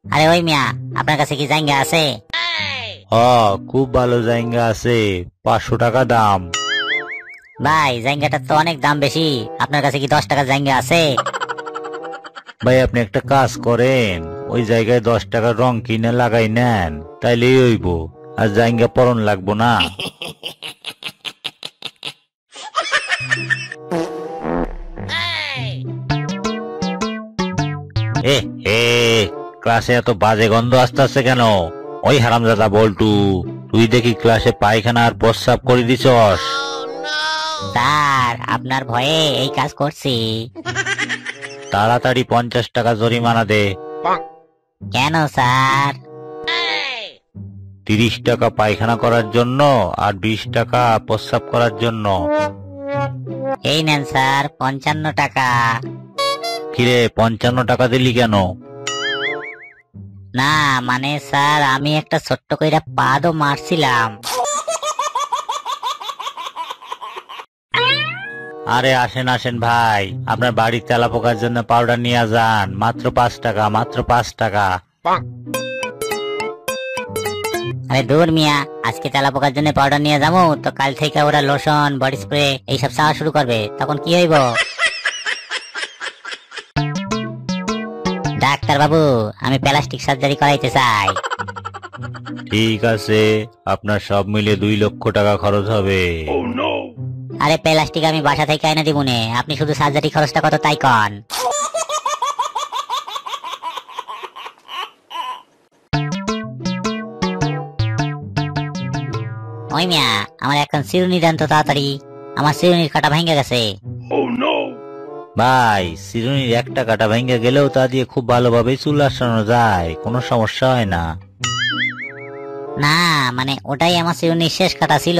আরে ওই মিয়া, আপনার কাছে কি জায়গা আছে? খুব ভালো জায়গা আছে, 500 টাকা দাম। ভাই জায়গাটার তো অনেক দাম বেশি, আপনার কাছে কি 10 টাকা জায়গা আছে? ভাই আপনি একটা কাজ করেন, ওই জায়গায় 10 টাকার রং কিনে লাগাই নেন, তাইলেই হইব, আর জায়গা পরন লাগবো না। এ হে, ক্লাসে এত বাজে গন্ধ আসতেছে কেন? ওই হারামজাদা বল্টু, তুই দেখি ক্লাসে পায়খানা আর প্রস্রাব করে দিছস। স্যার আপনার ভয়ে এই কাজ করছি। তাড়াতাড়ি 50 টাকা জরিমানা দে। কেন স্যার? 30 টাকা পায়খানা করার জন্য আর 20 টাকা প্রস্রাব করার জন্য। এই নেন স্যার 55 টাকা। কিরে 55 টাকা দিলি কেন? না মানে স্যার, আমি একটা ছোট্ট কইরা পাদও মারছিলাম। আরে আসেন আসেন ভাই, আপনার বাড়ির তেলা পোকার জন্য পাউডার নিয়ে যান, মাত্র 5 টাকা, মাত্র 5 টাকা। আরে দূর মিয়া, আজকে তেলা পোকার জন্য পাউডার নিয়ে যাবো তো কাল থেকে ওরা লোশন, বডি স্প্রে এইসব চাওয়া শুরু করবে, তখন কি হইব? ডাক্তার বাবু, আমি প্লাস্টিক সার্জারি করাইতে চাই। ঠিক আছে, আপনার সব মিলে 2 লক্ষ টাকা খরচ হবে। আরে প্লাস্টিক আমি বাসা থেকে এনে দিব নে, আপনি শুধু সার্জারি খরচটা কত তাই কন। ওই মিয়া, আমার এখন চিরুনি দেন তো তাড়াতাড়ি, আমার চিরুনির কাটা ভেঙে গেছে। ভাই চিরুনির একটা কাটা ভেঙে গেলেও তা দিয়ে খুব ভালোভাবে চুল আসানো যায়, কোনো সমস্যা হয় না। না মানে ওটাই আমার চিরুনির শেষ কাটা ছিল।